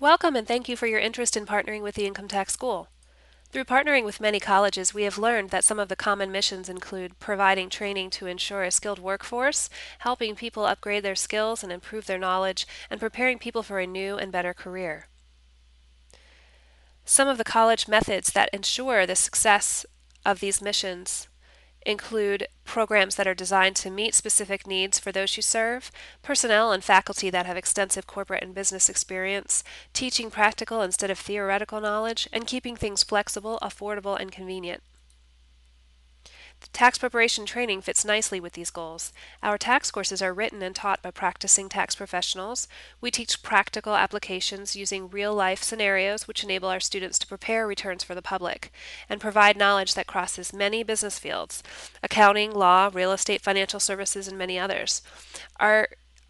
Welcome and thank you for your interest in partnering with the Income Tax School. Through partnering with many colleges, we have learned that some of the common missions include providing training to ensure a skilled workforce, helping people upgrade their skills and improve their knowledge, and preparing people for a new and better career. Some of the college methods that ensure the success of these missions include programs that are designed to meet specific needs for those you serve, personnel and faculty that have extensive corporate and business experience, teaching practical instead of theoretical knowledge, and keeping things flexible, affordable, and convenient. Tax preparation training fits nicely with these goals. Our tax courses are written and taught by practicing tax professionals. We teach practical applications using real-life scenarios which enable our students to prepare returns for the public and provide knowledge that crosses many business fields: accounting, law, real estate, financial services, and many others. Our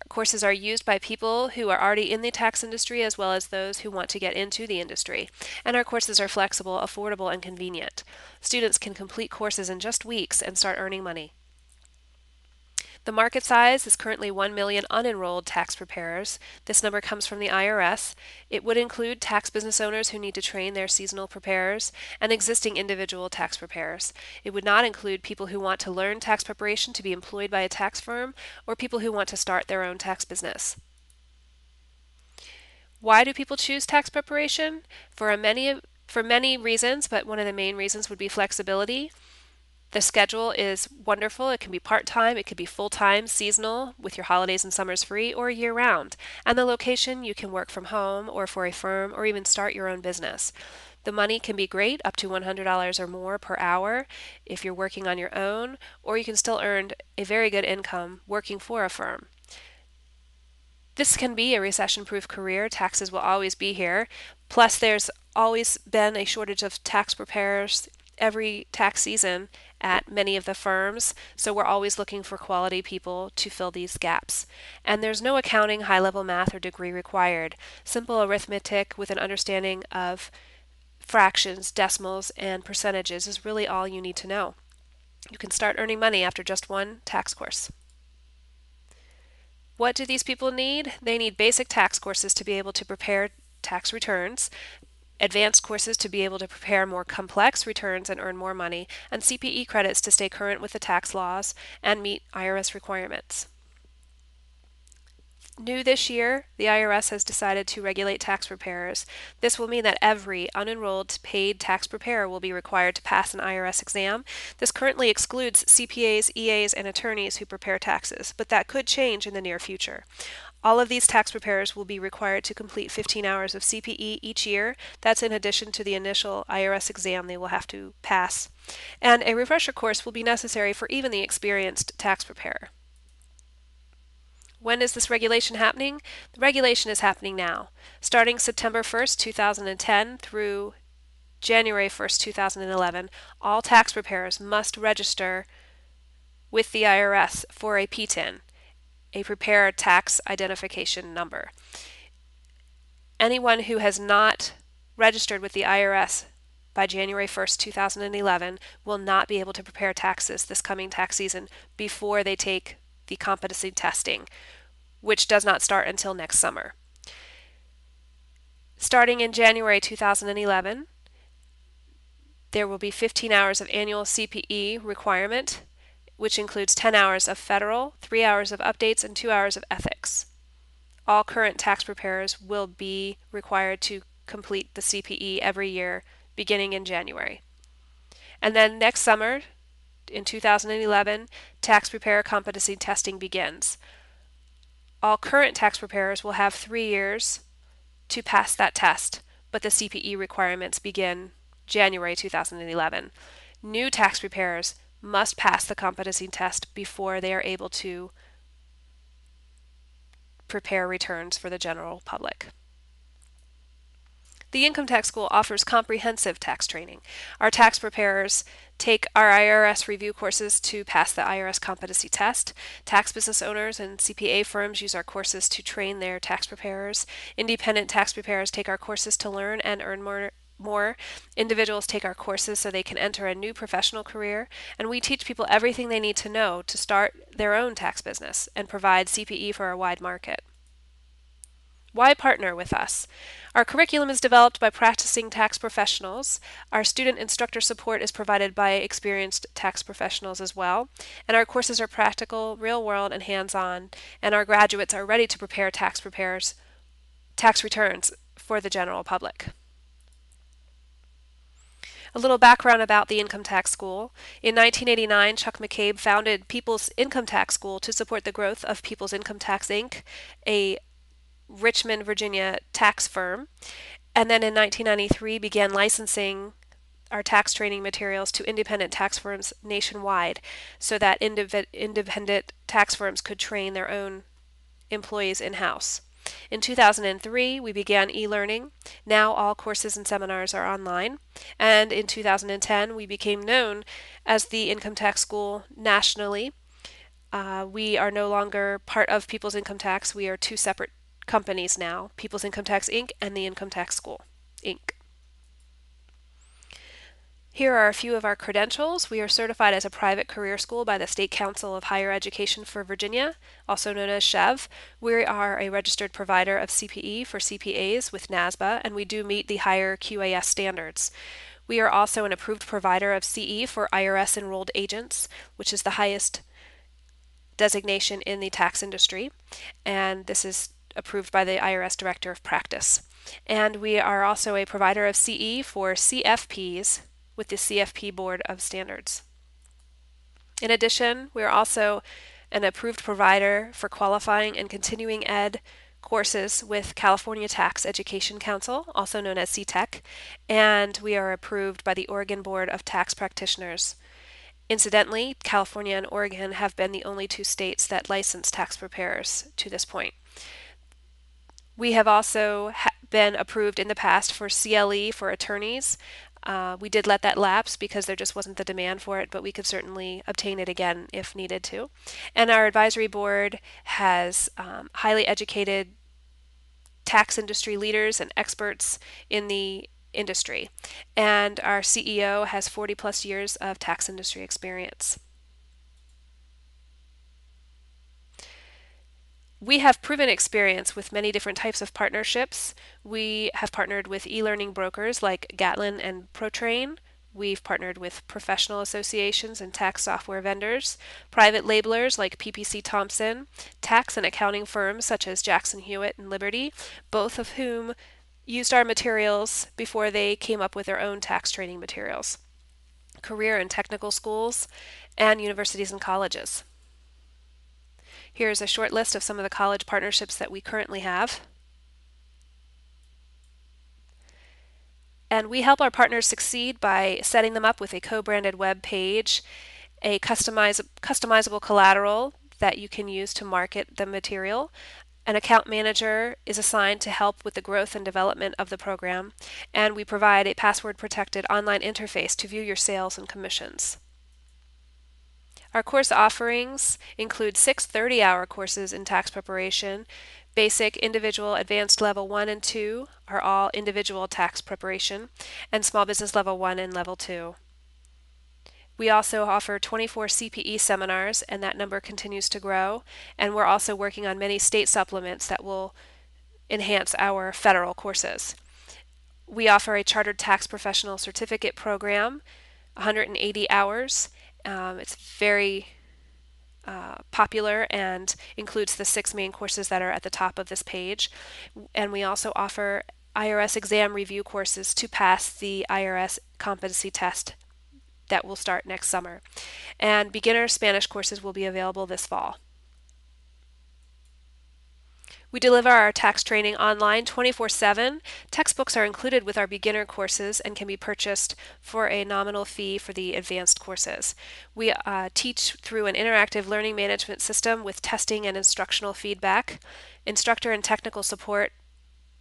courses are used by people who are already in the tax industry as well as those who want to get into the industry. And our courses are flexible, affordable, and convenient. Students can complete courses in just weeks and start earning money. The market size is currently 1 million unenrolled tax preparers. This number comes from the IRS. It would include tax business owners who need to train their seasonal preparers and existing individual tax preparers. It would not include people who want to learn tax preparation to be employed by a tax firm or people who want to start their own tax business. Why do people choose tax preparation? For many reasons, but one of the main reasons would be flexibility. The schedule is wonderful. It can be part-time, it could be full-time, seasonal, with your holidays and summers free, or year-round. And the location, you can work from home or for a firm or even start your own business. The money can be great, up to $100 or more per hour if you're working on your own, or you can still earn a very good income working for a firm. This can be a recession-proof career. Taxes will always be here. Plus, there's always been a shortage of tax preparers every tax season at many of the firms, so we're always looking for quality people to fill these gaps. And there's no accounting, high-level math, or degree required. Simple arithmetic with an understanding of fractions, decimals, and percentages is really all you need to know. You can start earning money after just one tax course. What do these people need? They need basic tax courses to be able to prepare tax returns, advanced courses to be able to prepare more complex returns and earn more money, and CPE credits to stay current with the tax laws and meet IRS requirements. New this year, the IRS has decided to regulate tax preparers. This will mean that every unenrolled paid tax preparer will be required to pass an IRS exam. This currently excludes CPAs, EAs, and attorneys who prepare taxes, but that could change in the near future. All of these tax preparers will be required to complete 15 hours of CPE each year. That's in addition to the initial IRS exam they will have to pass. And a refresher course will be necessary for even the experienced tax preparer. When is this regulation happening? The regulation is happening now. Starting September 1st, 2010 through January 1st, 2011, all tax preparers must register with the IRS for a PTIN, a Preparer Tax Identification Number. Anyone who has not registered with the IRS by January 1st, 2011 will not be able to prepare taxes this coming tax season before they take the competency testing, which does not start until next summer. Starting in January 2011, there will be 15 hours of annual CPE requirement, which includes 10 hours of federal, 3 hours of updates, and 2 hours of ethics. All current tax preparers will be required to complete the CPE every year, beginning in January. And then next summer, in 2011, tax preparer competency testing begins. All current tax preparers will have 3 years to pass that test, but the CPE requirements begin January 2011. New tax preparers must pass the competency test before they are able to prepare returns for the general public. The Income Tax School offers comprehensive tax training. Our tax preparers take our IRS review courses to pass the IRS competency test. Tax business owners and CPA firms use our courses to train their tax preparers. Independent tax preparers take our courses to learn and earn more. Individuals take our courses so they can enter a new professional career, and we teach people everything they need to know to start their own tax business and provide CPE for a wide market. Why partner with us? Our curriculum is developed by practicing tax professionals. Our student instructor support is provided by experienced tax professionals as well. And our courses are practical, real world, and hands on. And our graduates are ready to prepare tax returns for the general public. A little background about the Income Tax School. In 1989, Chuck McCabe founded People's Income Tax School to support the growth of People's Income Tax Inc., a Richmond, Virginia tax firm. And then in 1993 began licensing our tax training materials to independent tax firms nationwide so that independent tax firms could train their own employees in-house. In 2003, we began e-learning. Now all courses and seminars are online. And in 2010, we became known as the Income Tax School nationally. We are no longer part of People's Income Tax. We are two separate companies now, People's Income Tax Inc. and the Income Tax School Inc. Here are a few of our credentials. We are certified as a private career school by the State Council of Higher Education for Virginia, also known as SCHEV. We are a registered provider of CPE for CPAs with NASBA, and we do meet the higher QAS standards. We are also an approved provider of CE for IRS enrolled agents, which is the highest designation in the tax industry, and this is approved by the IRS Director of Practice. And we are also a provider of CE for CFPs with the CFP Board of Standards. In addition, we are also an approved provider for qualifying and continuing ed courses with California Tax Education Council, also known as CTEC, and we are approved by the Oregon Board of Tax Practitioners. Incidentally, California and Oregon have been the only two states that license tax preparers to this point. We have also been approved in the past for CLE for attorneys. We did let that lapse because there just wasn't the demand for it, but we could certainly obtain it again if needed to. And our advisory board has highly educated tax industry leaders and experts in the industry. And our CEO has 40 plus years of tax industry experience. We have proven experience with many different types of partnerships. We have partnered with e-learning brokers like Gatlin and ProTrain. We've partnered with professional associations and tax software vendors, private labelers like PPC Thompson, tax and accounting firms such as Jackson Hewitt and Liberty, both of whom used our materials before they came up with their own tax training materials, career and technical schools, and universities and colleges. Here's a short list of some of the college partnerships that we currently have. And we help our partners succeed by setting them up with a co-branded web page, a customizable collateral that you can use to market the material. An account manager is assigned to help with the growth and development of the program, and we provide a password-protected online interface to view your sales and commissions. Our course offerings include 6 30-hour courses in tax preparation. Basic, individual, advanced level 1 and 2 are all individual tax preparation, and small business level 1 and level 2. We also offer 24 CPE seminars, and that number continues to grow, and we're also working on many state supplements that will enhance our federal courses. We offer a chartered tax professional certificate program, 180 hours. It's very popular and includes the 6 main courses that are at the top of this page. And we also offer IRS exam review courses to pass the IRS competency test that will start next summer. And beginner Spanish courses will be available this fall. We deliver our tax training online 24/7. Textbooks are included with our beginner courses and can be purchased for a nominal fee for the advanced courses. We teach through an interactive learning management system with testing and instructional feedback. Instructor and technical support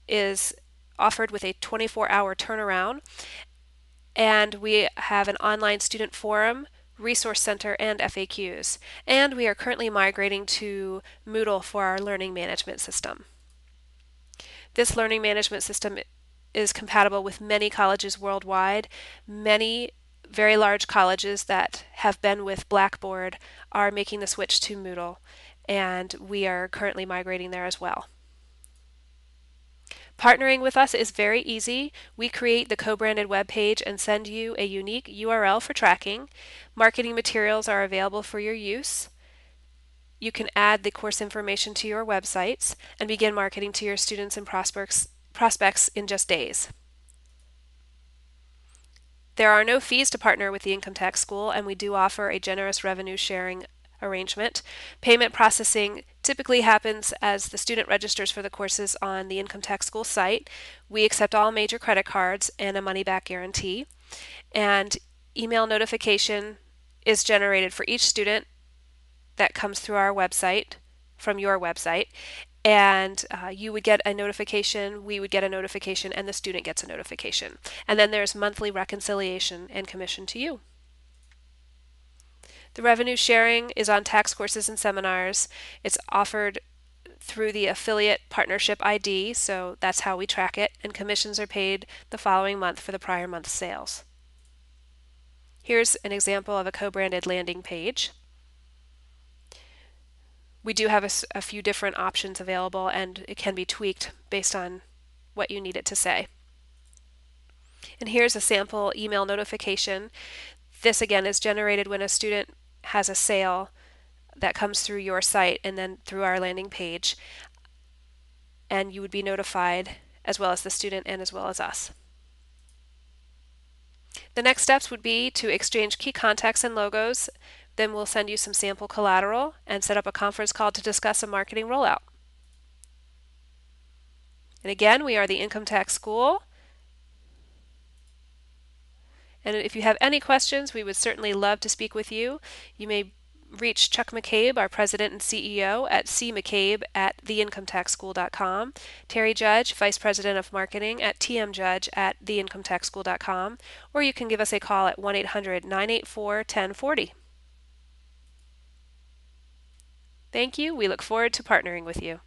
is offered with a 24-hour turnaround. And we have an online student forum, resource center, and FAQs. And we are currently migrating to Moodle for our learning management system. This learning management system is compatible with many colleges worldwide. Many very large colleges that have been with Blackboard are making the switch to Moodle, and we are currently migrating there as well. Partnering with us is very easy. We create the co-branded web page and send you a unique URL for tracking. Marketing materials are available for your use. You can add the course information to your websites and begin marketing to your students and prospects in just days. There are no fees to partner with the Income Tax School, and we do offer a generous revenue sharing arrangement. Payment processing typically happens as the student registers for the courses on the Income Tax School site. We accept all major credit cards and a money-back guarantee. And email notification is generated for each student that comes through our website, from your website. And you would get a notification, we would get a notification, and the student gets a notification. And then there's monthly reconciliation and commission to you. The revenue sharing is on tax courses and seminars. It's offered through the affiliate partnership ID, so that's how we track it, and commissions are paid the following month for the prior month's sales. Here's an example of a co-branded landing page. We do have a few different options available, and it can be tweaked based on what you need it to say. And here's a sample email notification. This again is generated when a student has a sale that comes through your site and then through our landing page, and you would be notified, as well as the student and as well as us. The next steps would be to exchange key contacts and logos. Then we'll send you some sample collateral and set up a conference call to discuss a marketing rollout. And again, we are the Income Tax School. And if you have any questions, we would certainly love to speak with you. You may reach Chuck McCabe, our president and CEO, at cmccabe@theincometaxschool.com, Terry Judge, vice president of marketing, at tmjudge@theincometaxschool.com, or you can give us a call at 1-800-984-1040. Thank you. We look forward to partnering with you.